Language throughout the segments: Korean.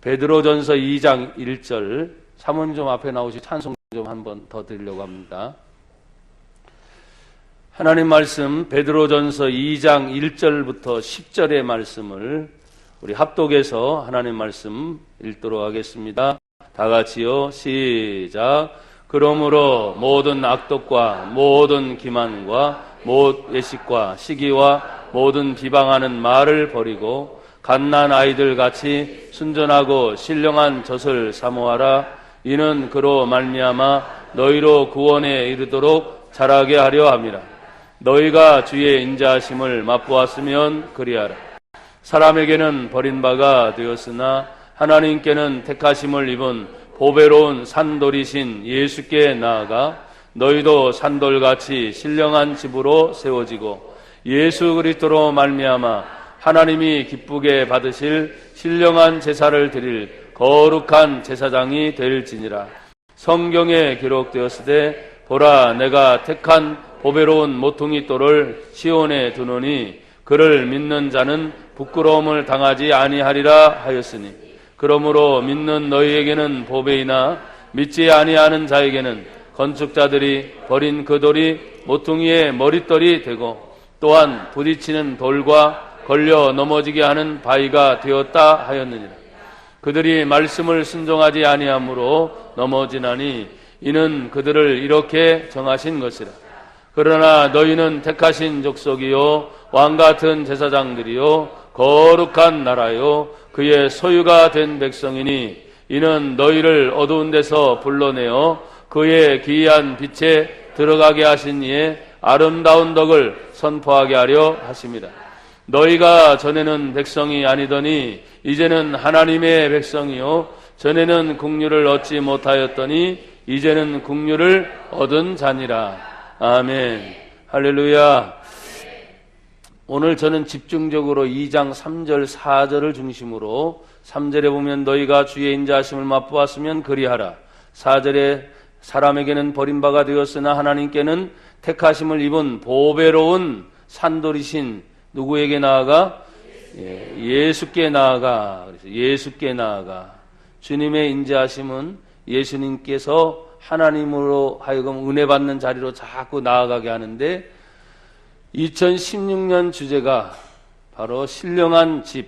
베드로전서 2장 1절, 사모님 좀 앞에 나오시 찬송 좀 한번 더 드리려고 합니다. 하나님 말씀 베드로전서 2장 1절부터 10절의 말씀을 우리 합독해서 하나님 말씀 읽도록 하겠습니다. 다 같이요. 시작. 그러므로 모든 악독과 모든 기만과 모든 예식과 시기와 모든 비방하는 말을 버리고 갓난 아이들 같이 순전하고 신령한 젖을 사모하라. 이는 그로 말미암아 너희로 구원에 이르도록 자라게 하려 함이라. 너희가 주의 인자하심을 맛보았으면 그리하라. 사람에게는 버림바가 되었으나 하나님께는 택하심을 입은 보배로운 산돌이신 예수께 나아가 너희도 산돌같이 신령한 집으로 세워지고 예수 그리스도로 말미암아 하나님이 기쁘게 받으실 신령한 제사를 드릴 거룩한 제사장이 될지니라. 성경에 기록되었으되 보라 내가 택한 보배로운 모퉁이 돌을 시온에 두노니 그를 믿는 자는 부끄러움을 당하지 아니하리라 하였으니 그러므로 믿는 너희에게는 보배이나 믿지 아니하는 자에게는 건축자들이 버린 그 돌이 모퉁이의 머릿돌이 되고 또한 부딪히는 돌과 걸려 넘어지게 하는 바위가 되었다 하였느니라. 그들이 말씀을 순종하지 아니하므로 넘어지나니 이는 그들을 이렇게 정하신 것이라. 그러나 너희는 택하신 족속이요 왕같은 제사장들이요 거룩한 나라요 그의 소유가 된 백성이니 이는 너희를 어두운 데서 불러내어 그의 기이한 빛에 들어가게 하신 이의 아름다운 덕을 선포하게 하려 하심이라. 너희가 전에는 백성이 아니더니 이제는 하나님의 백성이요 전에는 국류를 얻지 못하였더니 이제는 국류를 얻은 자니라. 아멘. 할렐루야. 오늘 저는 집중적으로 2장 3절 4절을 중심으로 3절에 보면 너희가 주의 인자하심을 맛보았으면 그리하라. 4절에 사람에게는 버림바가 되었으나 하나님께는 택하심을 입은 보배로운 산돌이신 누구에게 나아가? 예수께 나아가. 그래서 예수께 나아가. 주님의 인자하심은 예수님께서 하나님으로 하여금 은혜 받는 자리로 자꾸 나아가게 하는데 2016년 주제가 바로 신령한 집,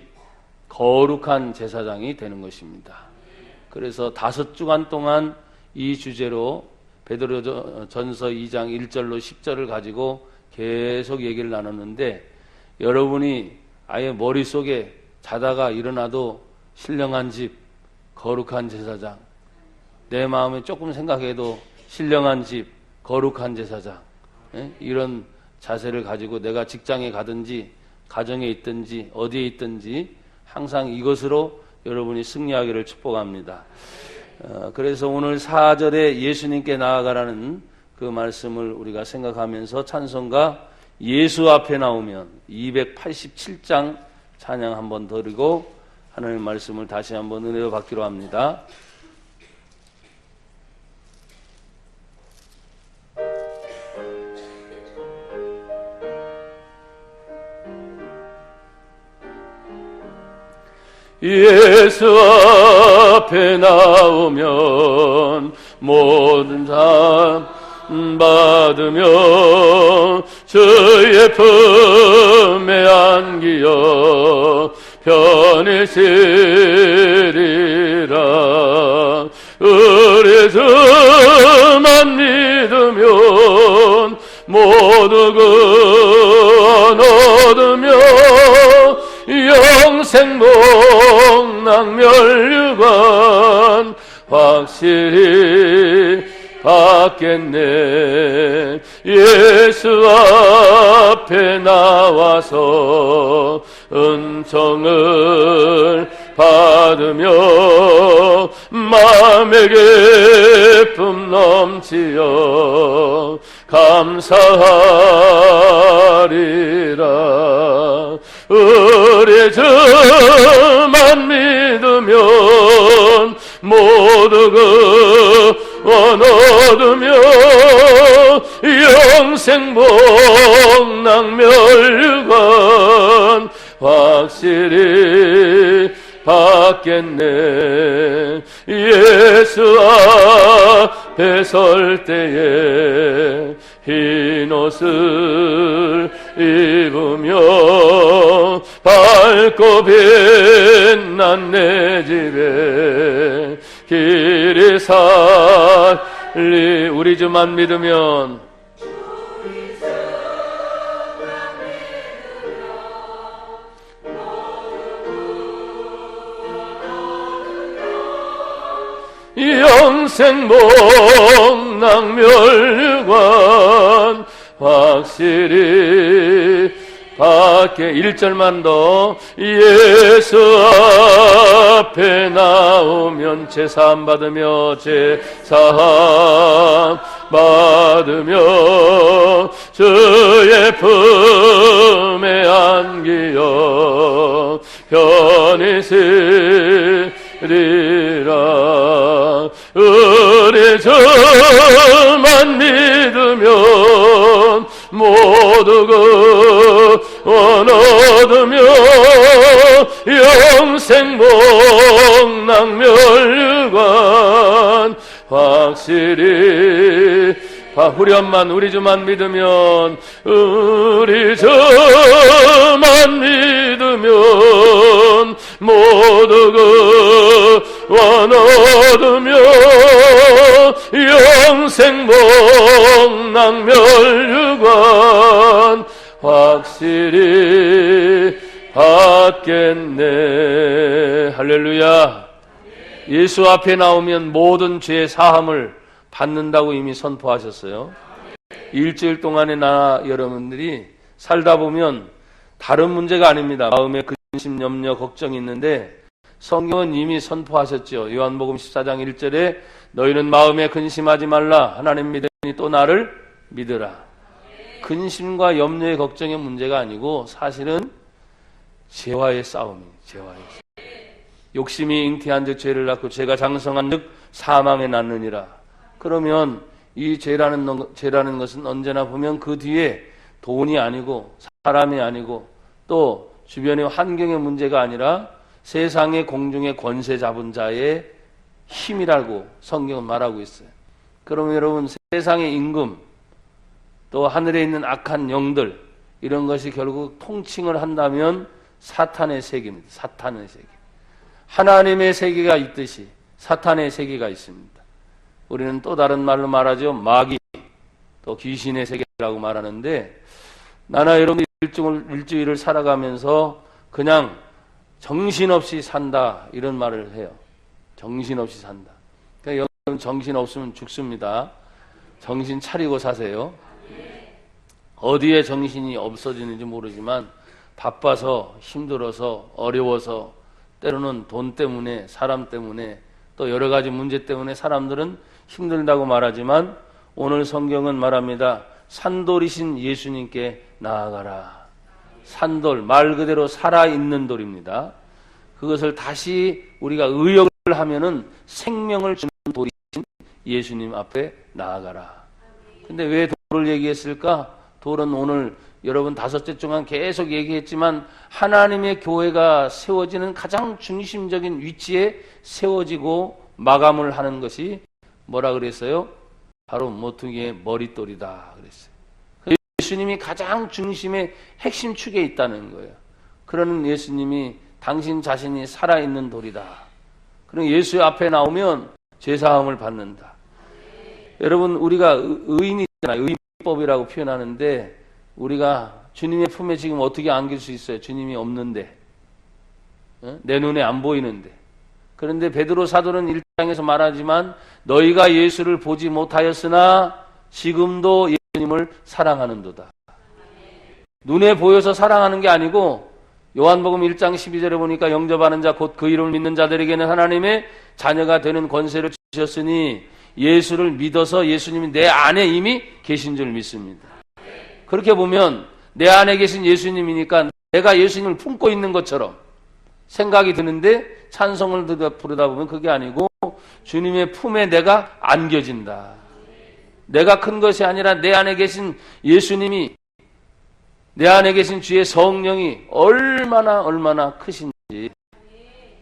거룩한 제사장이 되는 것입니다. 그래서 5주간 동안 이 주제로 베드로전서 2장 1절로 10절을 가지고 계속 얘기를 나눴는데 여러분이 아예 머릿속에 자다가 일어나도 신령한 집, 거룩한 제사장, 내 마음에 조금 생각해도 신령한 집, 거룩한 제사장, 이런 자세를 가지고 내가 직장에 가든지 가정에 있든지 어디에 있든지 항상 이것으로 여러분이 승리하기를 축복합니다. 그래서 오늘 4절에 예수님께 나아가라는 그 말씀을 우리가 생각하면서 찬송가 예수 앞에 나오면 287장 찬양 한번 드리고 하나님의 말씀을 다시 한번 은혜로 받기로 합니다. 예수 앞에 나오면 모든 삶 받으며 주의 품에 안기어 편해지리라. 우리 주만 믿으면 모두 구원 얻으며 영생 복락멸류관 확실히 받겠네. 예수 앞에 나와서 은총을 받으며 마음의 기쁨 넘치어 감사하리라. 우리 주만 믿으면 모두 구원 얻으며 영생 복락멸류관 확실히 받겠네. 받겠네. 예수 앞에 설 때에 흰 옷을 입으며 밝고 빛난 내 집에 길이 살리. 우리 주만 믿으면 영생 목낭멸관 확실히 받게. 1절만 더. 예수 앞에 나오면 제사함 받으며 제사함 받으며 주의 품에 안기어 편히 쓰리라. 우리 주만 믿으면 모두 구원 얻으며 영생 목낭멸관 확실히 후련만 우리 주만 믿으면 우리 주만 믿으면 모두 구원 얻으며 영생 목낭멸관 확실히 받겠네. 할렐루야. 예수 앞에 나오면 모든 죄 사함을 받는다고 이미 선포하셨어요. 일주일 동안에 여러분들이 살다 보면 다른 문제가 아닙니다. 마음에 근심, 염려, 걱정이 있는데 성경은 이미 선포하셨죠. 요한복음 14장 1절에 너희는 마음에 근심하지 말라. 하나님 믿으니 또 나를 믿으라. 근심과 염려의 걱정의 문제가 아니고 사실은 죄와의 싸움이에요. 죄와의 싸움. 욕심이 잉태한 즉 죄를 낳고 죄가 장성한 즉 사망에 낳느니라. 그러면 이 죄라는 것은 언제나 보면 그 뒤에 돈이 아니고 사람이 아니고 또 주변의 환경의 문제가 아니라 세상의 공중의 권세 잡은 자의 힘이라고 성경은 말하고 있어요. 그러면 여러분 세상의 임금 또 하늘에 있는 악한 영들 이런 것이 결국 통칭을 한다면 사탄의 세계입니다. 사탄의 세계. 하나님의 세계가 있듯이 사탄의 세계가 있습니다. 우리는 또 다른 말로 말하죠. 마귀, 또 귀신의 세계라고 말하는데 나나 여러분이 일주일을 살아가면서 그냥 정신없이 산다 이런 말을 해요. 정신없이 산다. 그러니까 여러분 정신 없으면 죽습니다. 정신 차리고 사세요. 어디에 정신이 없어지는지 모르지만 바빠서 힘들어서 어려워서 때로는 돈 때문에 사람 때문에 또 여러 가지 문제 때문에 사람들은 힘들다고 말하지만 오늘 성경은 말합니다. 산돌이신 예수님께 나아가라. 산돌, 말 그대로 살아있는 돌입니다. 그것을 다시 우리가 의역을 하면은 생명을 주는 돌이신 예수님 앞에 나아가라. 근데 왜 돌을 얘기했을까? 돌은 오늘 여러분 5째 동안 계속 얘기했지만 하나님의 교회가 세워지는 가장 중심적인 위치에 세워지고 마감을 하는 것이 뭐라 그랬어요? 바로 모퉁이의 머릿돌이다 그랬어요. 예수님이 가장 중심의 핵심 축에 있다는 거예요. 그러는 예수님이 당신 자신이 살아있는 돌이다. 그럼 예수 앞에 나오면 죄사함을 받는다. 여러분 우리가 의인이잖아요. 의인법이라고 표현하는데 우리가 주님의 품에 지금 어떻게 안길 수 있어요? 주님이 없는데 내 눈에 안 보이는데. 그런데 베드로 사도는 1장에서 말하지만 너희가 예수를 보지 못하였으나 지금도 예수님을 사랑하는도다. 눈에 보여서 사랑하는 게 아니고 요한복음 1장 12절에 보니까 영접하는 자 곧 그 이름을 믿는 자들에게는 하나님의 자녀가 되는 권세를 주셨으니 예수를 믿어서 예수님이 내 안에 이미 계신 줄 믿습니다. 그렇게 보면 내 안에 계신 예수님이니까 내가 예수님을 품고 있는 것처럼 생각이 드는데 찬송을 부르다 보면 그게 아니고 주님의 품에 내가 안겨진다. 내가 큰 것이 아니라 내 안에 계신 예수님이 내 안에 계신 주의 성령이 얼마나 크신지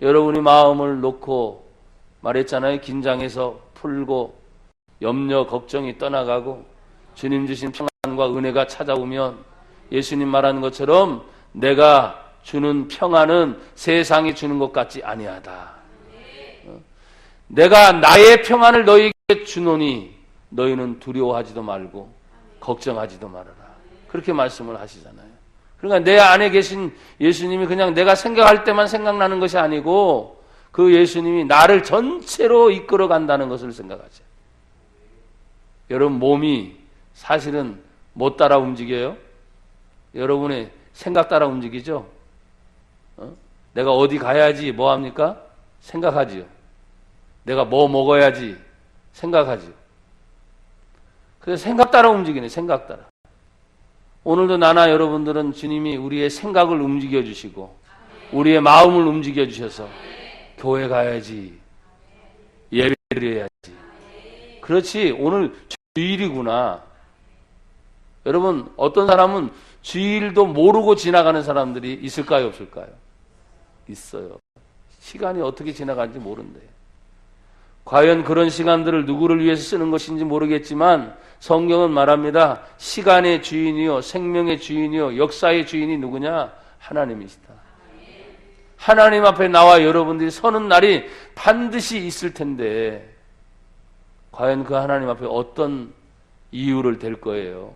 여러분이 마음을 놓고 말했잖아요. 긴장해서 풀고 염려, 걱정이 떠나가고 주님 주신 평안과 은혜가 찾아오면 예수님 말하는 것처럼 내가 주는 평안은 세상이 주는 것 같지 아니하다. 내가 나의 평안을 너희에게 주노니 너희는 두려워하지도 말고 걱정하지도 말아라. 그렇게 말씀을 하시잖아요. 그러니까 내 안에 계신 예수님이 그냥 내가 생각할 때만 생각나는 것이 아니고 그 예수님이 나를 전체로 이끌어 간다는 것을 생각하세요. 여러분 몸이 사실은 못 따라 움직여요? 여러분의 생각 따라 움직이죠? 내가 어디 가야지 뭐 합니까? 생각하지요. 내가 뭐 먹어야지 생각하지요. 그래서 생각 따라 움직이네. 생각 따라. 오늘도 나나 여러분들은 주님이 우리의 생각을 움직여 주시고 우리의 마음을 움직여 주셔서 교회 가야지, 예배를 해야지. 그렇지, 오늘 주일이구나. 여러분, 어떤 사람은 주일도 모르고 지나가는 사람들이 있을까요, 없을까요? 있어요. 시간이 어떻게 지나가는지 모른대요. 과연 그런 시간들을 누구를 위해서 쓰는 것인지 모르겠지만 성경은 말합니다. 시간의 주인이요, 생명의 주인이요, 역사의 주인이 누구냐? 하나님이시다. 하나님 앞에 나와 여러분들이 서는 날이 반드시 있을 텐데 과연 그 하나님 앞에 어떤 이유를 댈 거예요?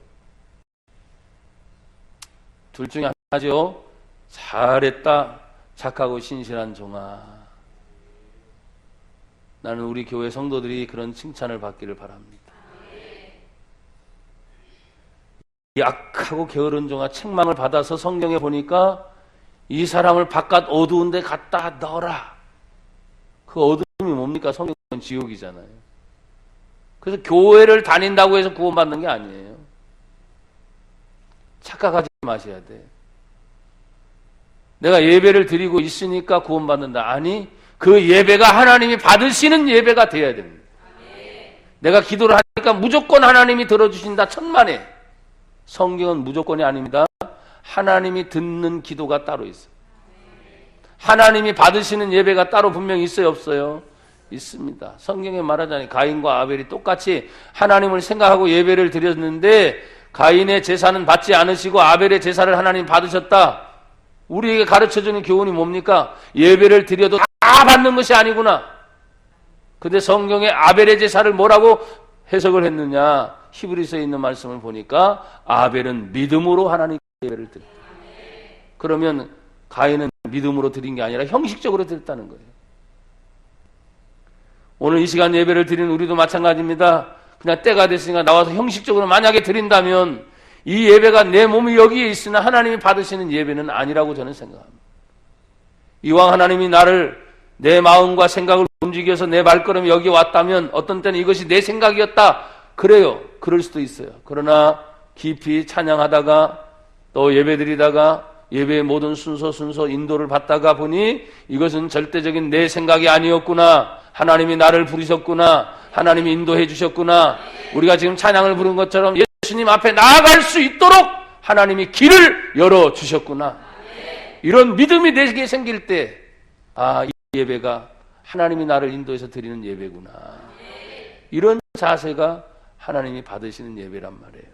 둘 중에 하나죠. 잘했다, 착하고 신실한 종아. 나는 우리 교회 성도들이 그런 칭찬을 받기를 바랍니다. 약하고 게으른 종아, 책망을 받아서 성경에 보니까 이 사람을 바깥 어두운 데 갖다 넣어라. 그 어둠이 뭡니까? 성경은 지옥이잖아요. 그래서 교회를 다닌다고 해서 구원받는 게 아니에요. 착각하지 마셔야 돼. 내가 예배를 드리고 있으니까 구원받는다. 아니, 그 예배가 하나님이 받으시는 예배가 되어야 됩니다. 내가 기도를 하니까 무조건 하나님이 들어주신다. 천만에. 성경은 무조건이 아닙니다. 하나님이 듣는 기도가 따로 있어요. 하나님이 받으시는 예배가 따로 분명히 있어요, 없어요? 있습니다. 성경에 말하자니 가인과 아벨이 똑같이 하나님을 생각하고 예배를 드렸는데 가인의 제사는 받지 않으시고 아벨의 제사를 하나님 받으셨다. 우리에게 가르쳐주는 교훈이 뭡니까? 예배를 드려도 다 받는 것이 아니구나. 근데 성경에 아벨의 제사를 뭐라고 해석을 했느냐? 히브리서에 있는 말씀을 보니까 아벨은 믿음으로 하나님께 예배를 드렸다. 그러면 가인은 믿음으로 드린 게 아니라 형식적으로 드렸다는 거예요. 오늘 이 시간 예배를 드리는 우리도 마찬가지입니다. 그냥 때가 됐으니까 나와서 형식적으로 만약에 드린다면 이 예배가 내 몸이 여기에 있으나 하나님이 받으시는 예배는 아니라고 저는 생각합니다. 이왕 하나님이 나를 내 마음과 생각을 움직여서 내 발걸음이 여기 왔다면 어떤 때는 이것이 내 생각이었다. 그래요. 그럴 수도 있어요. 그러나 깊이 찬양하다가 또 예배드리다가 예배의 모든 순서 인도를 받다가 보니 이것은 절대적인 내 생각이 아니었구나. 하나님이 나를 부르셨구나. 하나님이 인도해 주셨구나. 우리가 지금 찬양을 부른 것처럼 예수님 앞에 나아갈 수 있도록 하나님이 길을 열어주셨구나. 이런 믿음이 내게 생길 때 아, 이 예배가 하나님이 나를 인도해서 드리는 예배구나. 이런 자세가 하나님이 받으시는 예배란 말이에요.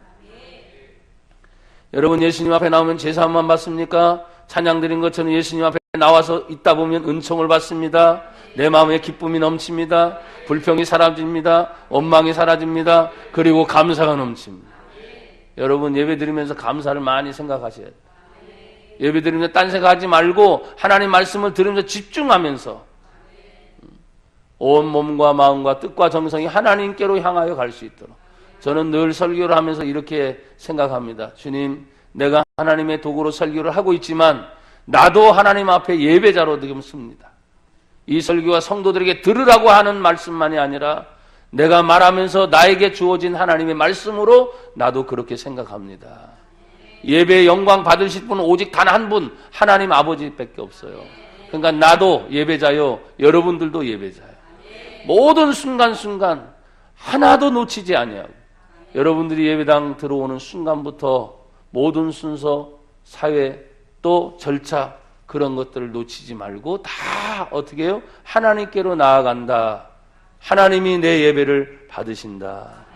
여러분 예수님 앞에 나오면 제사만 받습니까? 찬양 드린 것처럼 예수님 앞에 나와서 있다 보면 은총을 받습니다. 내 마음에 기쁨이 넘칩니다. 불평이 사라집니다. 원망이 사라집니다. 그리고 감사가 넘칩니다. 여러분 예배 드리면서 감사를 많이 생각하셔야 돼요. 예배 드리면서 딴 생각하지 말고 하나님 말씀을 들으면서 집중하면서 온 몸과 마음과 뜻과 정성이 하나님께로 향하여 갈 수 있도록 저는 늘 설교를 하면서 이렇게 생각합니다. 주님, 내가 하나님의 도구로 설교를 하고 있지만 나도 하나님 앞에 예배자로 지금 씁니다. 이 설교가 성도들에게 들으라고 하는 말씀만이 아니라 내가 말하면서 나에게 주어진 하나님의 말씀으로 나도 그렇게 생각합니다. 예배의 영광 받으실 분은 오직 단 한 분, 하나님 아버지밖에 없어요. 그러니까 나도 예배자요, 여러분들도 예배자요. 모든 순간순간 하나도 놓치지 아니하고 여러분들이 예배당 들어오는 순간부터 모든 순서, 사회, 또 절차 그런 것들을 놓치지 말고 다 어떻게 해요? 하나님께로 나아간다. 하나님이 내 예배를 받으신다.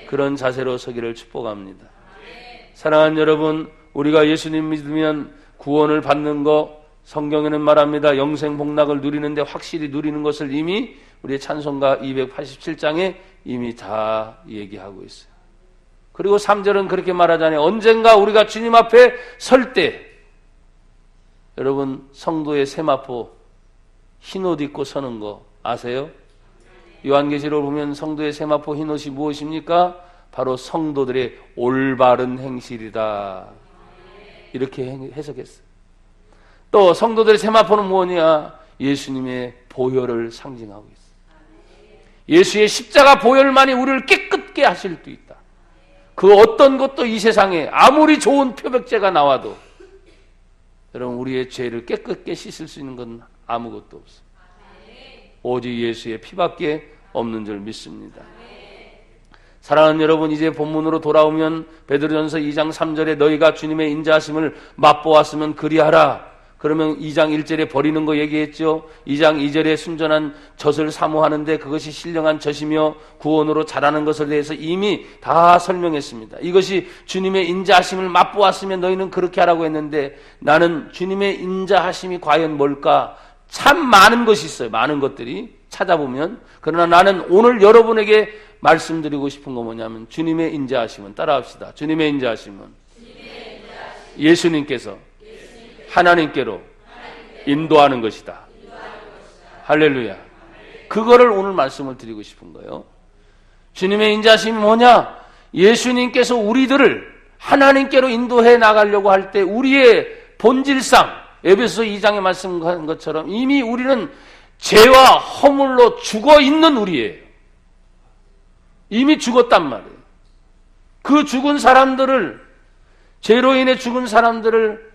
그런 자세로 서기를 축복합니다. 사랑하는 여러분, 우리가 예수님 믿으면 구원을 받는 거 성경에는 말합니다. 영생 복락을 누리는데 확실히 누리는 것을 이미 우리의 찬송가 287장에 이미 다 얘기하고 있어요. 그리고 3절은 그렇게 말하잖아요. 언젠가 우리가 주님 앞에 설 때, 여러분 성도의 세마포 흰옷 입고 서는 거 아세요? 요한계시록을 보면 성도의 세마포 흰옷이 무엇입니까? 바로 성도들의 올바른 행실이다. 이렇게 해석했어요. 또 성도들의 세마포는 뭐냐? 예수님의 보혈을 상징하고 있어요. 예수의 십자가 보혈만이 우리를 깨끗게 하실 수 있다. 그 어떤 것도 이 세상에 아무리 좋은 표백제가 나와도 여러분 우리의 죄를 깨끗게 씻을 수 있는 건 아무것도 없어요. 오직 예수의 피밖에 없는 줄 믿습니다. 사랑하는 여러분, 이제 본문으로 돌아오면 베드로전서 2장 3절에 너희가 주님의 인자하심을 맛보았으면 그리하라. 그러면 2장 1절에 버리는 거 얘기했죠. 2장 2절에 순전한 젖을 사모하는데 그것이 신령한 젖이며 구원으로 자라는 것에 대해서 이미 다 설명했습니다. 이것이 주님의 인자하심을 맛보았으면 너희는 그렇게 하라고 했는데 나는 주님의 인자하심이 과연 뭘까? 참 많은 것이 있어요. 많은 것들이 찾아보면. 그러나 나는 오늘 여러분에게 말씀드리고 싶은 거 뭐냐면 주님의 인자하심은, 따라합시다. 주님의 인자하심은 예수님께서 하나님께로 인도하는 것이다. 할렐루야. 그거를 오늘 말씀을 드리고 싶은 거예요. 주님의 인자하심이 뭐냐? 예수님께서 우리들을 하나님께로 인도해 나가려고 할 때 우리의 본질상 에베소 2장에 말씀한 것처럼 이미 우리는 죄와 허물로 죽어 있는 우리예요. 이미 죽었단 말이에요. 그 죽은 사람들을, 죄로 인해 죽은 사람들을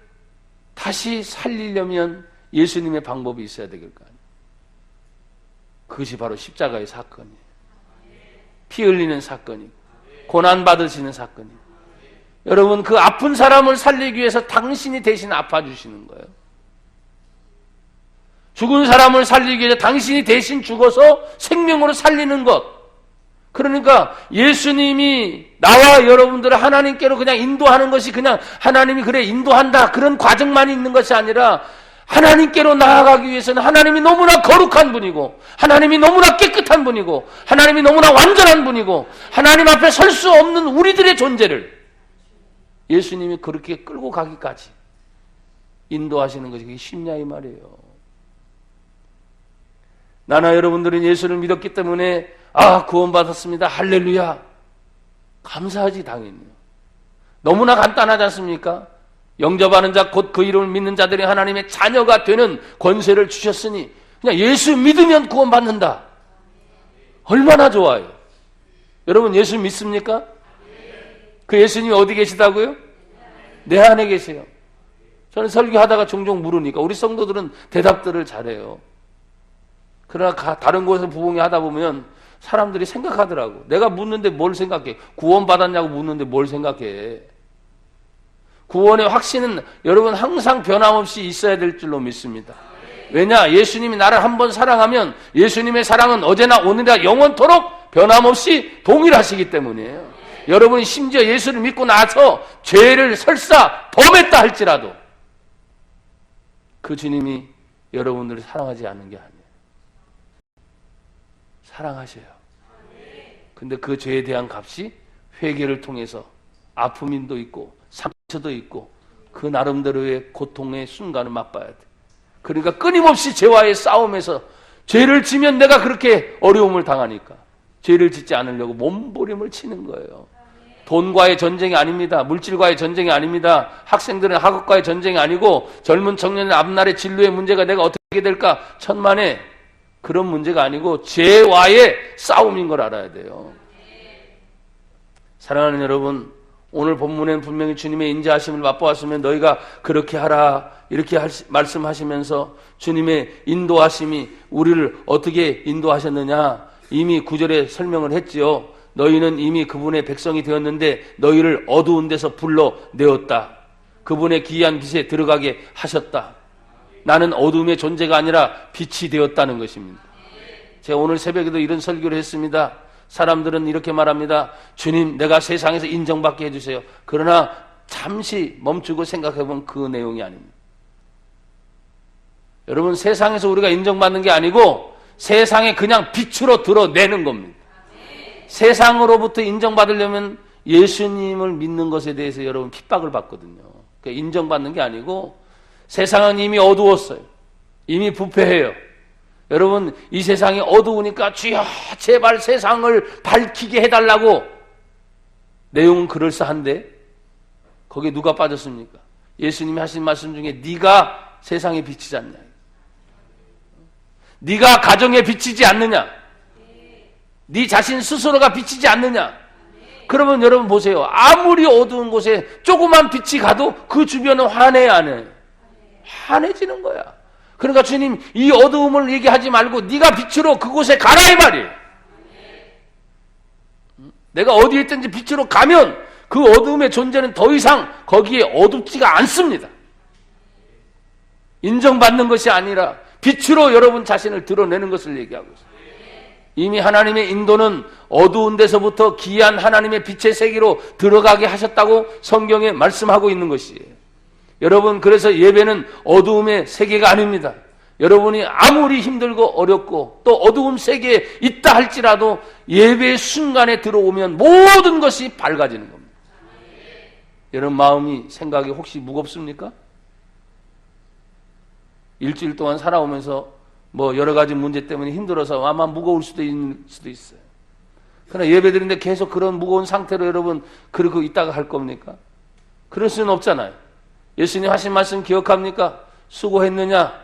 다시 살리려면 예수님의 방법이 있어야 될 거 아니에요. 그것이 바로 십자가의 사건이에요. 피 흘리는 사건이고 고난 받으시는 사건이에요. 여러분, 그 아픈 사람을 살리기 위해서 당신이 대신 아파주시는 거예요. 죽은 사람을 살리기 위해서 당신이 대신 죽어서 생명으로 살리는 것. 그러니까 예수님이 나와 여러분들을 하나님께로 그냥 인도하는 것이 그냥 하나님이 그래 인도한다 그런 과정만이 있는 것이 아니라 하나님께로 나아가기 위해서는 하나님이 너무나 거룩한 분이고 하나님이 너무나 깨끗한 분이고 하나님이 너무나 완전한 분이고 하나님 앞에 설 수 없는 우리들의 존재를 예수님이 그렇게 끌고 가기까지 인도하시는 것이 쉽냐 이 말이에요. 나나 여러분들은 예수를 믿었기 때문에 구원받았습니다. 할렐루야. 감사하지 당연히요. 너무나 간단하지 않습니까? 영접하는 자 곧 그 이름을 믿는 자들이 하나님의 자녀가 되는 권세를 주셨으니 그냥 예수 믿으면 구원받는다. 얼마나 좋아요. 여러분 예수 믿습니까? 그 예수님이 어디 계시다고요? 내 안에 계세요. 저는 설교하다가 종종 물으니까 우리 성도들은 대답들을 잘해요. 그러나 다른 곳에서 부흥회 하다 보면 사람들이 생각하더라고. 내가 묻는데 뭘 생각해? 구원받았냐고 묻는데 뭘 생각해? 구원의 확신은 여러분 항상 변함없이 있어야 될 줄로 믿습니다. 왜냐? 예수님이 나를 한번 사랑하면 예수님의 사랑은 어제나 오늘이나 영원토록 변함없이 동일하시기 때문이에요. 여러분이 심지어 예수를 믿고 나서 죄를 설사 범했다 할지라도 그 주님이 여러분들을 사랑하지 않는 게 아니에요. 사랑하셔요. 근데 그 죄에 대한 값이 회개를 통해서 아픔도 있고 상처도 있고 그 나름대로의 고통의 순간을 맛봐야 돼. 그러니까 끊임없이 죄와의 싸움에서 죄를 지면 내가 그렇게 어려움을 당하니까 죄를 짓지 않으려고 몸부림을 치는 거예요. 돈과의 전쟁이 아닙니다. 물질과의 전쟁이 아닙니다. 학생들은 학업과의 전쟁이 아니고 젊은 청년의 앞날의 진로의 문제가 내가 어떻게 될까 천만에 그런 문제가 아니고 죄와의 싸움인 걸 알아야 돼요. 사랑하는 여러분, 오늘 본문엔 분명히 주님의 인자하심을 맛보았으면 너희가 그렇게 하라 이렇게 말씀하시면서 주님의 인도하심이 우리를 어떻게 인도하셨느냐 이미 9절에 설명을 했지요. 너희는 이미 그분의 백성이 되었는데 너희를 어두운 데서 불러내었다. 그분의 기이한 빛에 들어가게 하셨다. 나는 어둠의 존재가 아니라 빛이 되었다는 것입니다. 제가 오늘 새벽에도 이런 설교를 했습니다. 사람들은 이렇게 말합니다. 주님, 내가 세상에서 인정받게 해주세요. 그러나 잠시 멈추고 생각해보면 그 내용이 아닙니다. 여러분, 세상에서 우리가 인정받는 게 아니고 세상에 그냥 빛으로 드러내는 겁니다. 세상으로부터 인정받으려면 예수님을 믿는 것에 대해서 여러분 핍박을 받거든요. 그러니까 인정받는 게 아니고 세상은 이미 어두웠어요. 이미 부패해요. 여러분, 이 세상이 어두우니까 주여 제발 세상을 밝히게 해달라고. 내용은 그럴싸한데 거기에 누가 빠졌습니까? 예수님이 하신 말씀 중에 네가 세상에 비치지 않냐, 네가 가정에 비치지 않느냐, 네 자신 스스로가 비치지 않느냐. 그러면 여러분 보세요. 아무리 어두운 곳에 조그만 빛이 가도 그 주변은 환해야 안 해? 환해지는 거야. 그러니까 주님, 이 어두움을 얘기하지 말고 네가 빛으로 그곳에 가라 이 말이에요. 내가 어디에 있든지 빛으로 가면 그 어두움의 존재는 더 이상 거기에 어둡지가 않습니다. 인정받는 것이 아니라 빛으로 여러분 자신을 드러내는 것을 얘기하고 있어요. 이미 하나님의 인도는 어두운 데서부터 귀한 하나님의 빛의 세계로 들어가게 하셨다고 성경에 말씀하고 있는 것이에요. 여러분, 그래서 예배는 어두움의 세계가 아닙니다. 여러분이 아무리 힘들고 어렵고 또 어두운 세계에 있다 할지라도 예배의 순간에 들어오면 모든 것이 밝아지는 겁니다. 여러분 마음이, 생각이 혹시 무겁습니까? 일주일 동안 살아오면서 뭐 여러 가지 문제 때문에 힘들어서 아마 무거울 수도 있어요. 그러나 예배 드리는데 계속 그런 무거운 상태로 여러분 그러고 있다가 할 겁니까? 그럴 수는 없잖아요. 예수님 하신 말씀 기억합니까? 수고했느냐?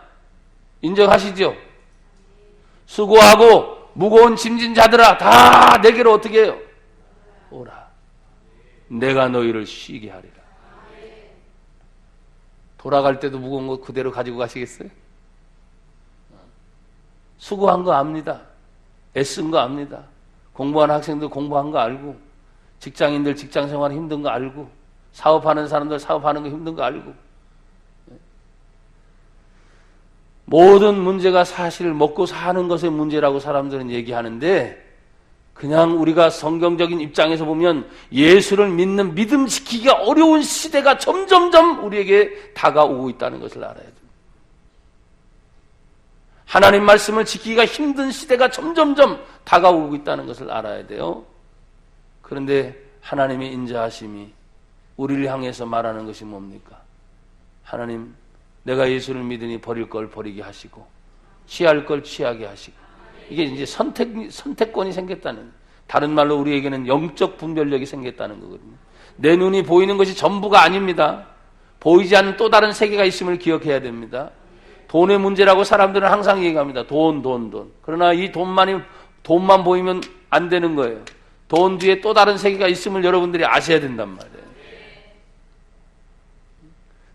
인정하시죠? 수고하고 무거운 짐진 자들아 다 내게로 어떻게 해요? 오라. 내가 너희를 쉬게 하리라. 돌아갈 때도 무거운 거 그대로 가지고 가시겠어요? 수고한 거 압니다. 애쓴 거 압니다. 공부하는 학생들 공부한 거 알고, 직장인들 직장생활 힘든 거 알고, 사업하는 사람들 사업하는 거 힘든 거 알고, 모든 문제가 사실 먹고 사는 것의 문제라고 사람들은 얘기하는데, 그냥 우리가 성경적인 입장에서 보면 예수를 믿는 믿음시키기가 어려운 시대가 점점점 우리에게 다가오고 있다는 것을 알아야 됩니다. 하나님 말씀을 지키기가 힘든 시대가 점점점 다가오고 있다는 것을 알아야 돼요. 그런데 하나님의 인자하심이 우리를 향해서 말하는 것이 뭡니까? 하나님, 내가 예수를 믿으니 버릴 걸 버리게 하시고 취할 걸 취하게 하시고, 이게 이제 선택권이 생겼다는, 다른 말로 우리에게는 영적 분별력이 생겼다는 거거든요. 내 눈이 보이는 것이 전부가 아닙니다. 보이지 않는 또 다른 세계가 있음을 기억해야 됩니다. 돈의 문제라고 사람들은 항상 얘기합니다. 돈. 그러나 이 돈만 보이면 안 되는 거예요. 돈 뒤에 또 다른 세계가 있음을 여러분들이 아셔야 된단 말이에요.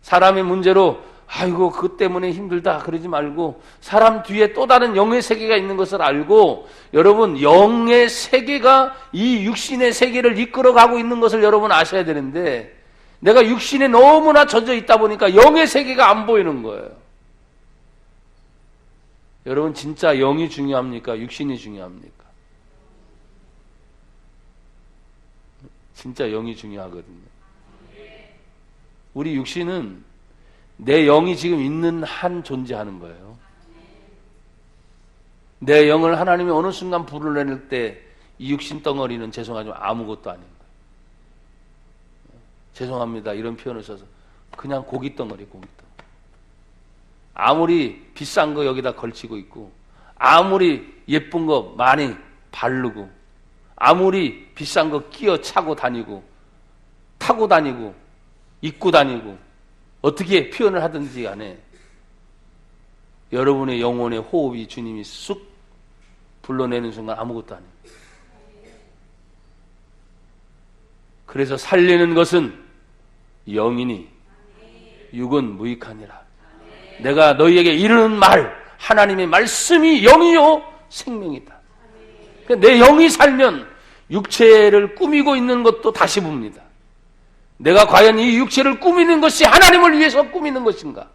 사람의 문제로 아이고 그것 때문에 힘들다 그러지 말고, 사람 뒤에 또 다른 영의 세계가 있는 것을 알고, 여러분 영의 세계가 이 육신의 세계를 이끌어가고 있는 것을 여러분 아셔야 되는데, 내가 육신에 너무나 젖어 있다 보니까 영의 세계가 안 보이는 거예요. 여러분 진짜 영이 중요합니까? 육신이 중요합니까? 진짜 영이 중요하거든요. 우리 육신은 내 영이 지금 있는 한 존재하는 거예요. 내 영을 하나님이 어느 순간 불어낼 때 이 육신 덩어리는 죄송하지만 아무것도 아닌 거예요. 죄송합니다 이런 표현을 써서 그냥 고기 덩어리. 아무리 비싼 거 여기다 걸치고 있고, 아무리 예쁜 거 많이 바르고, 아무리 비싼 거 끼어 차고 다니고, 타고 다니고, 입고 다니고, 어떻게 표현을 하든지 간에 여러분의 영혼의 호흡이 주님이 쑥 불러내는 순간 아무것도 아니에요. 그래서 살리는 것은 영이니 육은 무익하니라. 내가 너희에게 이르는 말, 하나님의 말씀이 영이요 생명이다. 내 영이 살면 육체를 꾸미고 있는 것도 다시 봅니다. 내가 과연 이 육체를 꾸미는 것이 하나님을 위해서 꾸미는 것인가?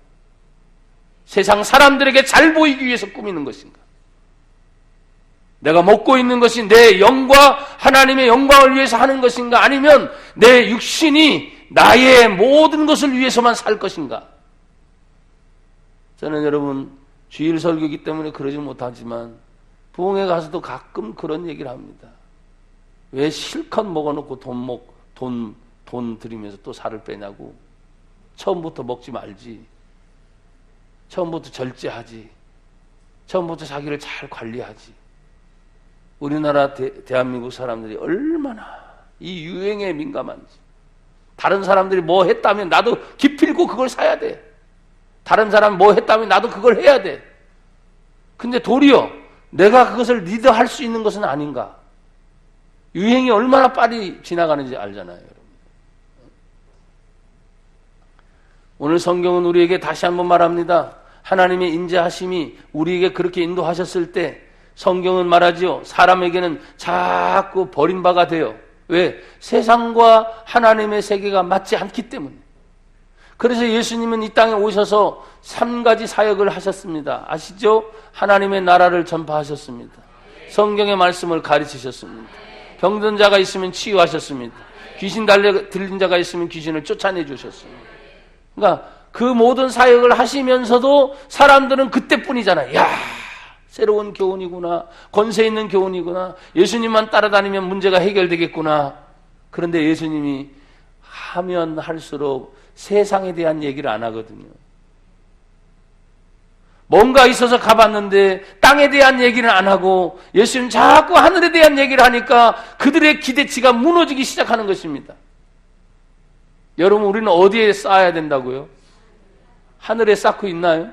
세상 사람들에게 잘 보이기 위해서 꾸미는 것인가? 내가 먹고 있는 것이 내 영과 하나님의 영광을 위해서 하는 것인가? 아니면 내 육신이 나의 모든 것을 위해서만 살 것인가? 저는 여러분 주일 설교이기 때문에 그러지 못하지만 부흥회 가서도 가끔 그런 얘기를 합니다. 왜 실컷 먹어놓고 돈 들이면서 또 살을 빼냐고. 처음부터 먹지 말지. 처음부터 절제하지. 처음부터 자기를 잘 관리하지. 우리나라 대한민국 사람들이 얼마나 이 유행에 민감한지. 다른 사람들이 뭐 했다면 나도 기필코 그걸 사야 돼. 다른 사람 뭐 했다면 나도 그걸 해야 돼. 근데 도리어 내가 그것을 리드할 수 있는 것은 아닌가. 유행이 얼마나 빨리 지나가는지 알잖아요, 여러분. 오늘 성경은 우리에게 다시 한번 말합니다. 하나님의 인자하심이 우리에게 그렇게 인도하셨을 때 성경은 말하지요. 사람에게는 자꾸 버림바가 돼요. 왜? 세상과 하나님의 세계가 맞지 않기 때문에. 그래서 예수님은 이 땅에 오셔서 3가지 사역을 하셨습니다. 아시죠? 하나님의 나라를 전파하셨습니다. 성경의 말씀을 가르치셨습니다. 병든 자가 있으면 치유하셨습니다. 귀신 들린 자가 있으면 귀신을 쫓아내 주셨습니다. 그러니까 그 모든 사역을 하시면서도 사람들은 그때뿐이잖아요. 야, 새로운 교훈이구나. 권세 있는 교훈이구나. 예수님만 따라다니면 문제가 해결되겠구나. 그런데 예수님이 하면 할수록 세상에 대한 얘기를 안 하거든요. 뭔가 있어서 가봤는데 땅에 대한 얘기는 안 하고 예수님 자꾸 하늘에 대한 얘기를 하니까 그들의 기대치가 무너지기 시작하는 것입니다. 여러분, 우리는 어디에 쌓아야 된다고요? 하늘에 쌓고 있나요?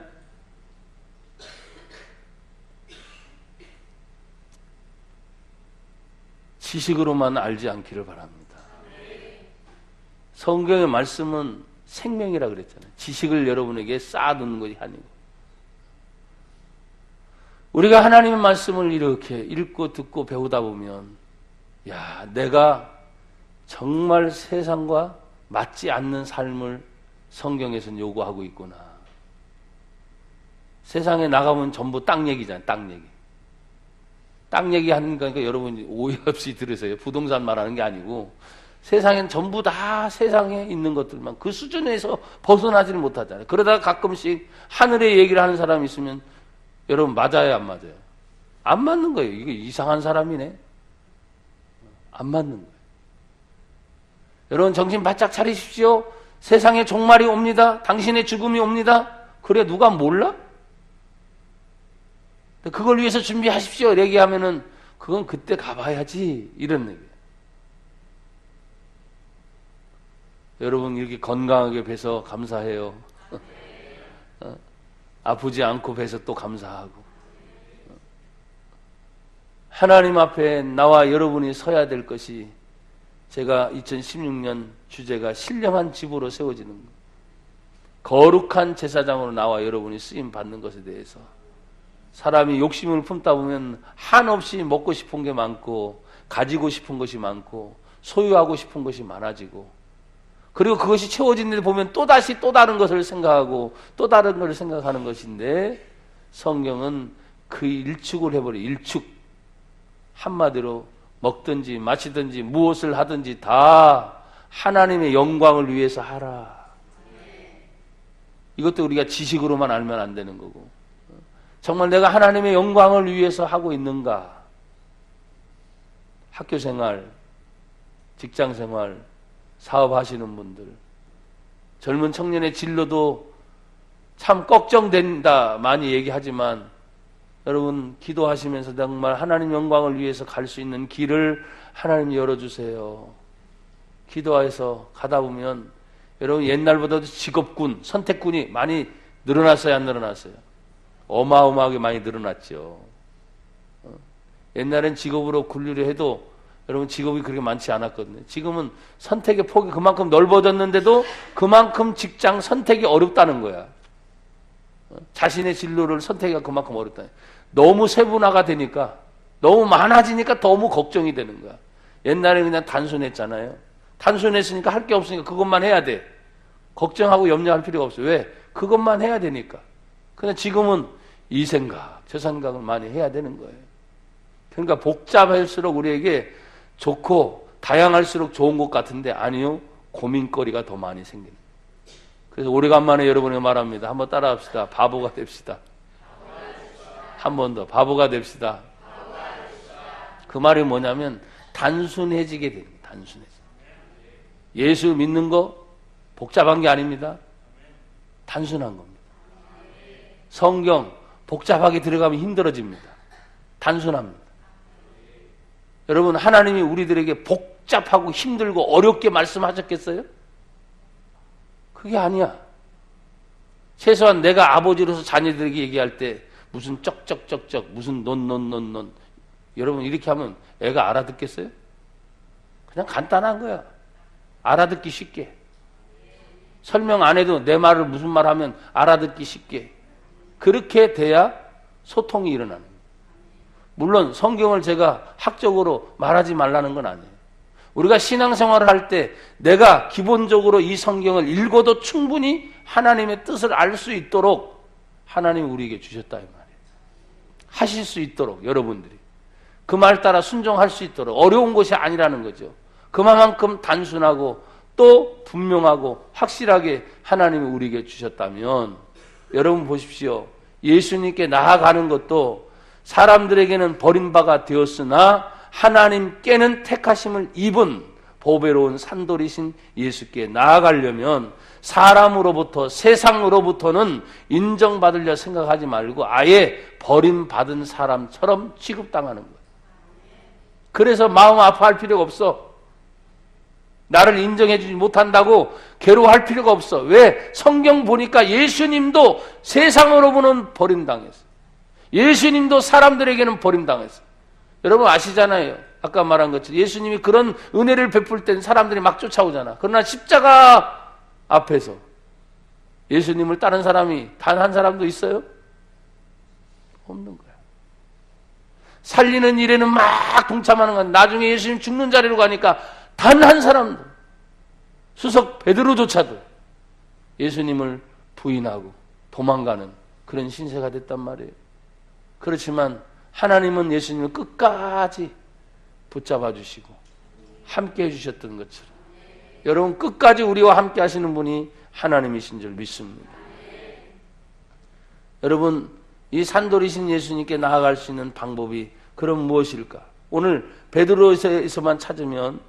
지식으로만 알지 않기를 바랍니다. 성경의 말씀은 생명이라 그랬잖아요. 지식을 여러분에게 쌓아두는 것이 아니고. 우리가 하나님의 말씀을 이렇게 읽고 듣고 배우다 보면, 야, 내가 정말 세상과 맞지 않는 삶을 성경에서는 요구하고 있구나. 세상에 나가면 전부 땅 얘기잖아요. 땅 얘기. 땅 얘기하는 거니까 여러분 오해 없이 들으세요. 부동산 말하는 게 아니고 세상엔 전부 다 세상에 있는 것들만 그 수준에서 벗어나지를 못하잖아요. 그러다가 가끔씩 하늘의 얘기를 하는 사람이 있으면 여러분 맞아요, 안 맞아요? 안 맞는 거예요. 이게 이상한 사람이네. 안 맞는 거예요. 여러분 정신 바짝 차리십시오. 세상에 종말이 옵니다. 당신의 죽음이 옵니다. 그래 누가 몰라? 그걸 위해서 준비하십시오. 얘기하면은 그건 그때 가봐야지 이런 얘기예요. 여러분 이렇게 건강하게 뵈서 감사해요. 아프지 않고 뵈서 또 감사하고. 하나님 앞에 나와 여러분이 서야 될 것이 제가 2016년 주제가 신령한 집으로 세워지는 것. 거룩한 제사장으로 나와 여러분이 쓰임 받는 것에 대해서 사람이 욕심을 품다 보면 한없이 먹고 싶은 게 많고 가지고 싶은 것이 많고 소유하고 싶은 것이 많아지고 그리고 그것이 채워지는데 보면 또다시 또 다른 것을 생각하고 또 다른 것을 생각하는 것인데 성경은 그 일축을 해버려. 일축. 한마디로 먹든지 마시든지 무엇을 하든지 다 하나님의 영광을 위해서 하라. 이것도 우리가 지식으로만 알면 안 되는 거고 정말 내가 하나님의 영광을 위해서 하고 있는가? 학교생활, 직장생활, 사업하시는 분들, 젊은 청년의 진로도 참 걱정된다 많이 얘기하지만 여러분 기도하시면서 정말 하나님 영광을 위해서 갈 수 있는 길을 하나님 열어주세요. 기도해서 가다 보면 여러분 옛날보다도 직업군, 선택군이 많이 늘어났어요, 안 늘어났어요? 어마어마하게 많이 늘어났죠. 옛날엔 직업으로 군류를 해도 여러분 직업이 그렇게 많지 않았거든요. 지금은 선택의 폭이 그만큼 넓어졌는데도 그만큼 직장 선택이 어렵다는 거야. 자신의 진로를 선택하기가 그만큼 어렵다. 너무 세분화가 되니까 너무 많아지니까 너무 걱정이 되는 거야. 옛날에 그냥 단순했잖아요. 단순했으니까 할 게 없으니까 그것만 해야 돼. 걱정하고 염려할 필요가 없어요. 왜? 그것만 해야 되니까. 근데 지금은 이 생각, 저 생각을 많이 해야 되는 거예요. 그러니까 복잡할수록 우리에게 좋고 다양할수록 좋은 것 같은데 아니요. 고민거리가 더 많이 생깁니다. 그래서 오래간만에 여러분에게 말합니다. 한번 따라합시다. 바보가 됩시다. 한 번 더. 바보가 됩시다. 그 말이 뭐냐면 단순해지게 됩니다. 단순해져. 예수 믿는 거 복잡한 게 아닙니다. 단순한 겁니다. 성경 복잡하게 들어가면 힘들어집니다. 단순합니다. 여러분, 하나님이 우리들에게 복잡하고 힘들고 어렵게 말씀하셨겠어요? 그게 아니야. 최소한 내가 아버지로서 자녀들에게 얘기할 때 무슨 쩍쩍쩍쩍 무슨 논 여러분 이렇게 하면 애가 알아듣겠어요? 그냥 간단한 거야. 알아듣기 쉽게. 설명 안 해도 내 말을 무슨 말 하면 알아듣기 쉽게. 그렇게 돼야 소통이 일어나는 거예요. 물론 성경을 제가 학적으로 말하지 말라는 건 아니에요. 우리가 신앙생활을 할 때 내가 기본적으로 이 성경을 읽어도 충분히 하나님의 뜻을 알 수 있도록 하나님이 우리에게 주셨다 이 말이에요. 하실 수 있도록 여러분들이 그 말 따라 순종할 수 있도록 어려운 것이 아니라는 거죠. 그만큼 단순하고 또 분명하고 확실하게 하나님이 우리에게 주셨다면 여러분 보십시오. 예수님께 나아가는 것도 사람들에게는 버림바가 되었으나 하나님께는 택하심을 입은 보배로운 산돌이신 예수께 나아가려면 사람으로부터 세상으로부터는 인정받으려 생각하지 말고 아예 버림받은 사람처럼 취급당하는 거예요. 그래서 마음 아파할 필요가 없어. 나를 인정해주지 못한다고 괴로워할 필요가 없어. 왜? 성경 보니까 예수님도 세상으로 보는 버림당했어. 예수님도 사람들에게는 버림당했어. 여러분 아시잖아요. 아까 말한 것처럼 예수님이 그런 은혜를 베풀 땐 사람들이 막 쫓아오잖아. 그러나 십자가 앞에서 예수님을 따른 사람이 단 한 사람도 있어요? 없는 거야. 살리는 일에는 막 동참하는 건 나중에 예수님 죽는 자리로 가니까 단 한 사람도 수석 베드로조차도 예수님을 부인하고 도망가는 그런 신세가 됐단 말이에요. 그렇지만 하나님은 예수님을 끝까지 붙잡아 주시고 함께 해주셨던 것처럼 여러분 끝까지 우리와 함께 하시는 분이 하나님이신 줄 믿습니다. 여러분 이 산돌이신 예수님께 나아갈 수 있는 방법이 그럼 무엇일까? 오늘 베드로에서만 찾으면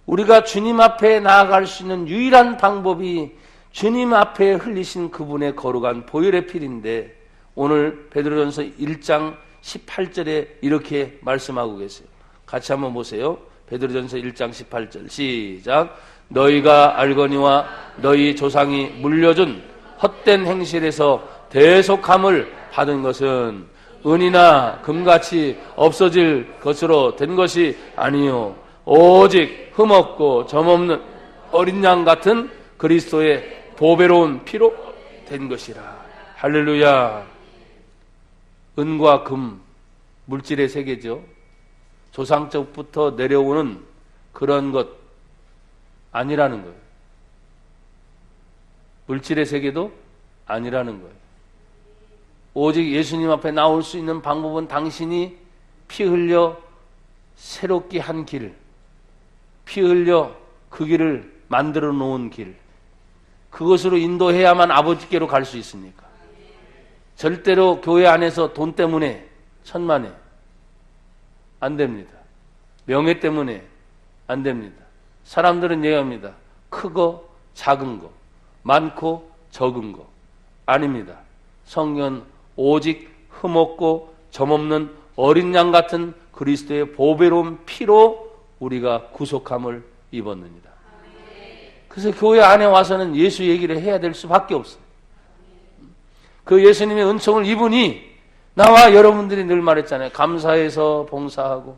우리가 주님 앞에 나아갈 수 있는 유일한 방법이 주님 앞에 흘리신 그분의 거룩한 보혈의 피인데 오늘 베드로전서 1장 18절에 이렇게 말씀하고 계세요. 같이 한번 보세요. 베드로전서 1장 18절 시작. 너희가 알거니와 너희 조상이 물려준 헛된 행실에서 대속함을 받은 것은 은이나 금같이 없어질 것으로 된 것이 아니요 오직 흠없고 점없는 어린 양 같은 그리스도의 보배로운 피로 된 것이라. 할렐루야. 은과 금, 물질의 세계죠. 조상적부터 내려오는 그런 것 아니라는 거예요. 물질의 세계도 아니라는 거예요. 오직 예수님 앞에 나올 수 있는 방법은 당신이 피 흘려 새롭게 한 길, 피 흘려 그 길을 만들어 놓은 길, 그것으로 인도해야만 아버지께로 갈 수 있습니까? 절대로 교회 안에서 돈 때문에 천만에 안 됩니다. 명예 때문에 안 됩니다. 사람들은 얘기합니다. 크고 작은 거, 많고 적은 거 아닙니다. 성경은 오직 흠없고 점없는 어린 양 같은 그리스도의 보배로운 피로 우리가 구속함을 입었느니라. 그래서 교회 안에 와서는 예수 얘기를 해야 될 수밖에 없어요. 그 예수님의 은총을 입으니 나와 여러분들이 늘 말했잖아요. 감사해서 봉사하고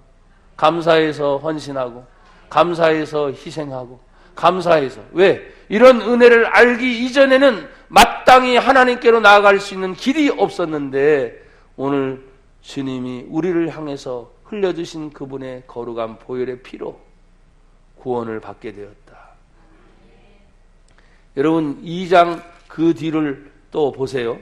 감사해서 헌신하고 감사해서 희생하고 감사해서. 왜? 이런 은혜를 알기 이전에는 마땅히 하나님께로 나아갈 수 있는 길이 없었는데 오늘 주님이 우리를 향해서 흘려주신 그분의 거룩한 보혈의 피로 구원을 받게 되었다. 여러분 2장 그 뒤를 또 보세요.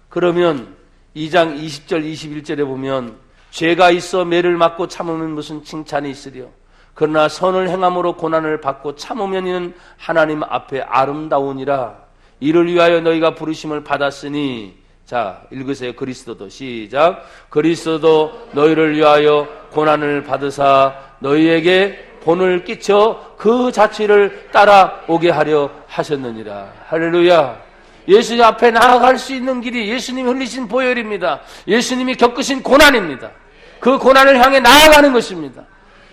그러면 2장 20절 21절에 보면 죄가 있어 매를 맞고 참으면 무슨 칭찬이 있으랴. 그러나 선을 행함으로 고난을 받고 참으면 이는 하나님 앞에 아름다우니라. 이를 위하여 너희가 부르심을 받았으니. 자, 읽으세요. 그리스도도. 시작. 그리스도도 너희를 위하여 고난을 받으사 너희에게 본을 끼쳐 그 자취를 따라오게 하려 하셨느니라. 할렐루야. 예수님 앞에 나아갈 수 있는 길이 예수님이 흘리신 보혈입니다. 예수님이 겪으신 고난입니다. 그 고난을 향해 나아가는 것입니다.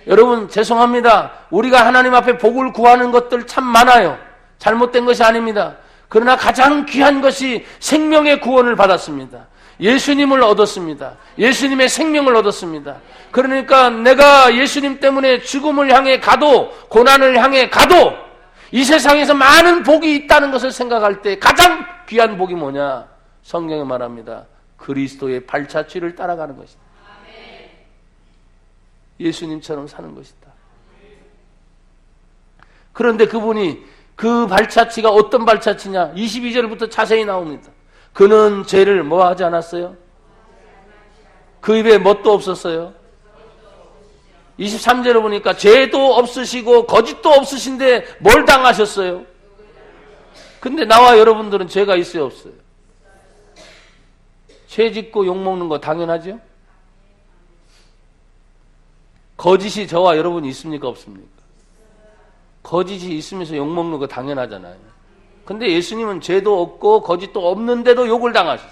여러분, 죄송합니다. 우리가 하나님 앞에 복을 구하는 것들 참 많아요. 잘못된 것이 아닙니다. 그러나 가장 귀한 것이 생명의 구원을 받았습니다. 예수님을 얻었습니다. 예수님의 생명을 얻었습니다. 그러니까 내가 예수님 때문에 죽음을 향해 가도, 고난을 향해 가도 이 세상에서 많은 복이 있다는 것을 생각할 때 가장 귀한 복이 뭐냐? 성경에 말합니다. 그리스도의 발자취를 따라가는 것이다. 예수님처럼 사는 것이다. 그런데 그분이 그 발자취가 어떤 발자취냐? 22절부터 자세히 나옵니다. 그는 죄를 뭐 하지 않았어요? 그 입에 뭣도 없었어요? 23절에 보니까 죄도 없으시고 거짓도 없으신데 뭘 당하셨어요? 근데 나와 여러분들은 죄가 있어요, 없어요? 죄 짓고 욕먹는 거 당연하죠? 거짓이 저와 여러분이 있습니까, 없습니까? 거짓이 있으면서 욕먹는 거 당연하잖아요. 근데 예수님은 죄도 없고 거짓도 없는데도 욕을 당하셨어요.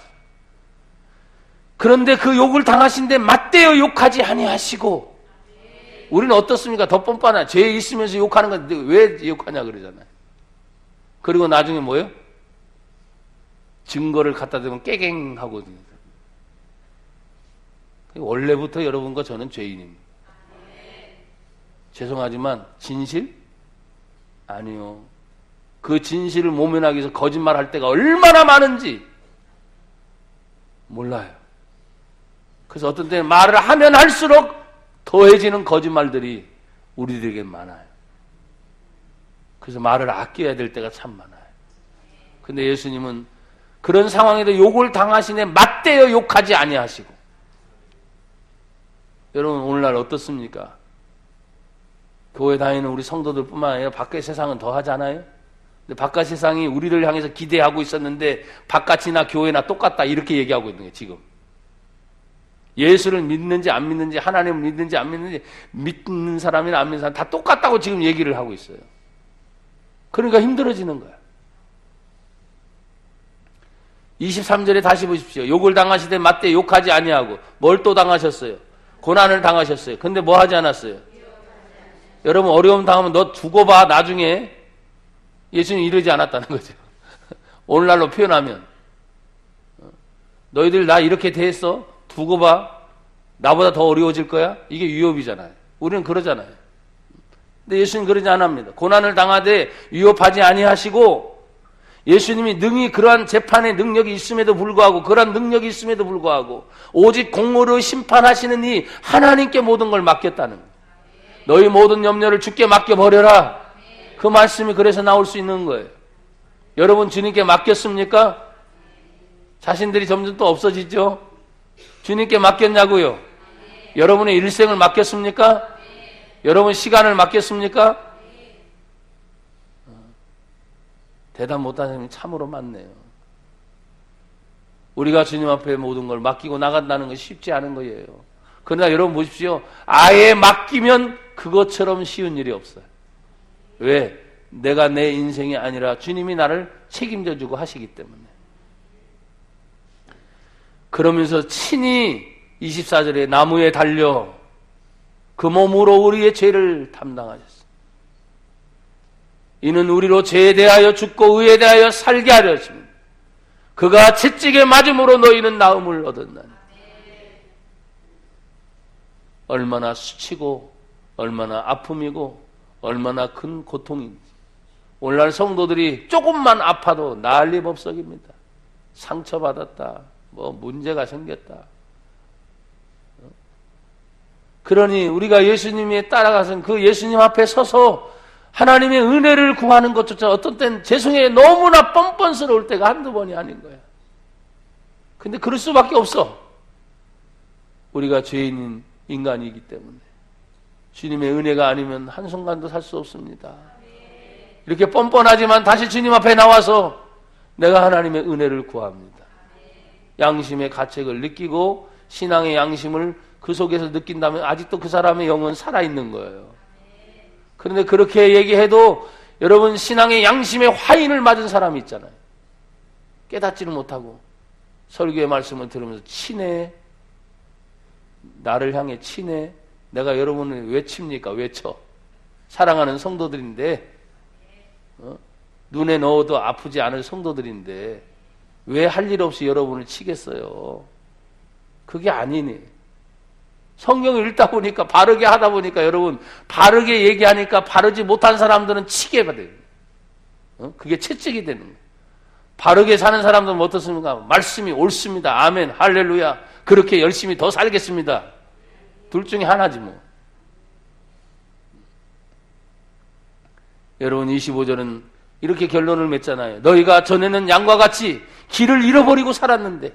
그런데 그 욕을 당하신데 맞대어 욕하지 아니하시고, 우리는 어떻습니까? 더 뻔뻔하나. 죄 있으면서 욕하는 건데 왜 욕하냐 그러잖아요. 그리고 나중에 뭐예요? 증거를 갖다 대면 깨갱하고. 원래부터 여러분과 저는 죄인입니다. 죄송하지만 진실? 아니요. 그 진실을 모면하기 위해서 거짓말할 때가 얼마나 많은지 몰라요. 그래서 어떤 때는 말을 하면 할수록 더해지는 거짓말들이 우리들에게 많아요. 그래서 말을 아껴야 될 때가 참 많아요. 근데 예수님은 그런 상황에도 욕을 당하시네 맞대어 욕하지 아니하시고. 여러분, 오늘날 어떻습니까? 교회 다니는 우리 성도들뿐만 아니라 밖의 세상은 더 하잖아요. 근데 바깥 세상이 우리를 향해서 기대하고 있었는데 바깥이나 교회나 똑같다 이렇게 얘기하고 있는 거예요. 지금 예수를 믿는지 안 믿는지, 하나님을 믿는지 안 믿는지, 믿는 사람이나 안 믿는 사람 다 똑같다고 지금 얘기를 하고 있어요. 그러니까 힘들어지는 거야. 23절에 다시 보십시오. 욕을 당하시되 맞대 욕하지 아니하고. 뭘 또 당하셨어요? 고난을 당하셨어요. 근데 뭐 하지 않았어요? 여러분, 어려움 당하면 너 두고 봐. 나중에. 예수님 이러지 않았다는 거죠. 오늘날로 표현하면 너희들 나 이렇게 대했어? 두고 봐. 나보다 더 어려워질 거야? 이게 위협이잖아요. 우리는 그러잖아요. 근데 예수님 그러지 않습니다. 고난을 당하되 위협하지 아니하시고, 예수님이 능히 그러한 재판의 능력이 있음에도 불구하고, 그러한 능력이 있음에도 불구하고 오직 공의로 심판하시는 이 하나님께 모든 걸 맡겼다는 거예요. 너희 모든 염려를 주께 맡겨버려라. 그 말씀이 그래서 나올 수 있는 거예요. 여러분 주님께 맡겼습니까? 자신들이 점점 또 없어지죠? 주님께 맡겼냐고요? 여러분의 일생을 맡겼습니까? 여러분 시간을 맡겼습니까? 대답 못하는 사람이 참으로 많네요. 우리가 주님 앞에 모든 걸 맡기고 나간다는 것이 쉽지 않은 거예요. 그러나 여러분 보십시오. 아예 맡기면 그것처럼 쉬운 일이 없어요. 왜? 내가 내 인생이 아니라 주님이 나를 책임져 주고 하시기 때문에. 그러면서 친히 24절에 나무에 달려 그 몸으로 우리의 죄를 담당하셨습니다. 이는 우리로 죄에 대하여 죽고 의에 대하여 살게 하려 하십니다. 그가 채찍에 맞음으로 너희는 나음을 얻었나니. 얼마나 수치고 얼마나 아픔이고 얼마나 큰 고통인지. 오늘날 성도들이 조금만 아파도 난리법석입니다. 상처받았다, 뭐 문제가 생겼다. 그러니 우리가 예수님에 따라가서 그 예수님 앞에 서서 하나님의 은혜를 구하는 것조차 어떤 때는 죄송해요, 너무나 뻔뻔스러울 때가 한두 번이 아닌 거야. 근데 그럴 수밖에 없어. 우리가 죄인인 인간이기 때문에. 주님의 은혜가 아니면 한순간도 살 수 없습니다. 이렇게 뻔뻔하지만 다시 주님 앞에 나와서 내가 하나님의 은혜를 구합니다. 양심의 가책을 느끼고 신앙의 양심을 그 속에서 느낀다면 아직도 그 사람의 영은 살아있는 거예요. 그런데 그렇게 얘기해도 여러분, 신앙의 양심의 화인을 맞은 사람이 있잖아요. 깨닫지를 못하고 설교의 말씀을 들으면서 치네, 나를 향해 치네. 내가 여러분을 왜 칩니까? 왜 쳐? 사랑하는 성도들인데, 눈에 넣어도 아프지 않을 성도들인데 왜 할 일 없이 여러분을 치겠어요? 그게 아니니. 성경을 읽다 보니까, 바르게 하다 보니까, 여러분, 바르게 얘기하니까 바르지 못한 사람들은 치게 받아요. 그게 채찍이 되는 거예요. 바르게 사는 사람들은 어떻습니까? 말씀이 옳습니다. 아멘, 할렐루야. 그렇게 열심히 더 살겠습니다. 둘 중에 하나지 뭐. 여러분, 25절은 이렇게 결론을 맺잖아요. 너희가 전에는 양과 같이 길을 잃어버리고 살았는데,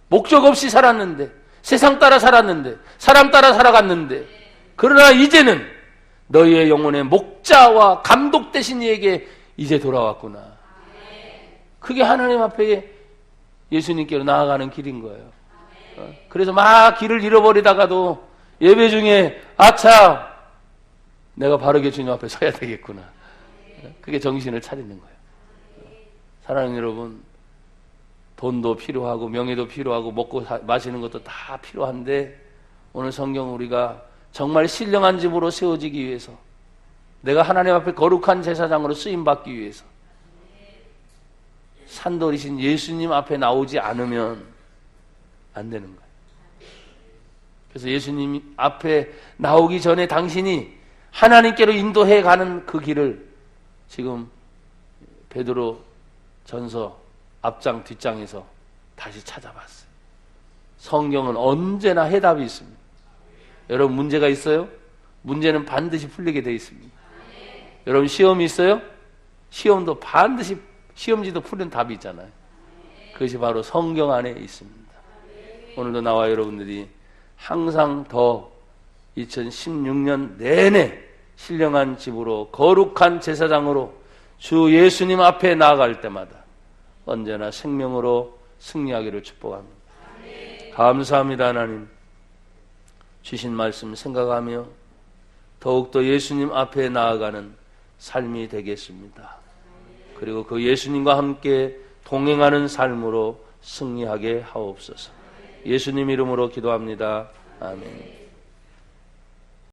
목적 없이 살았는데, 세상 따라 살았는데, 사람 따라 살아갔는데, 그러나 이제는 너희의 영혼의 목자와 감독 되신 이에게 이제 돌아왔구나. 그게 하나님 앞에 예수님께로 나아가는 길인 거예요. 그래서 막 길을 잃어버리다가도 예배 중에 아차, 내가 바르게 주님 앞에 서야 되겠구나. 그게 정신을 차리는 거예요. 사랑하는 여러분, 돈도 필요하고 명예도 필요하고 먹고 마시는 것도 다 필요한데, 오늘 성경 우리가 정말 신령한 집으로 세워지기 위해서, 내가 하나님 앞에 거룩한 제사장으로 쓰임받기 위해서 산돌이신 예수님 앞에 나오지 않으면 안 되는 거예요. 그래서 예수님 앞에 나오기 전에 당신이 하나님께로 인도해 가는 그 길을 지금 베드로 전서 앞장 뒷장에서 다시 찾아봤어요. 성경은 언제나 해답이 있습니다. 여러분, 문제가 있어요? 문제는 반드시 풀리게 되어 있습니다. 여러분, 시험이 있어요? 시험도 반드시, 시험지도 푸는 답이 있잖아요. 그것이 바로 성경 안에 있습니다. 오늘도 나와 여러분들이 항상 더 2016년 내내 신령한 집으로, 거룩한 제사장으로 주 예수님 앞에 나아갈 때마다 언제나 생명으로 승리하기를 축복합니다. 감사합니다. 하나님, 주신 말씀 생각하며 더욱더 예수님 앞에 나아가는 삶이 되겠습니다. 그리고 그 예수님과 함께 동행하는 삶으로 승리하게 하옵소서. 예수님 이름으로 기도합니다. 아멘.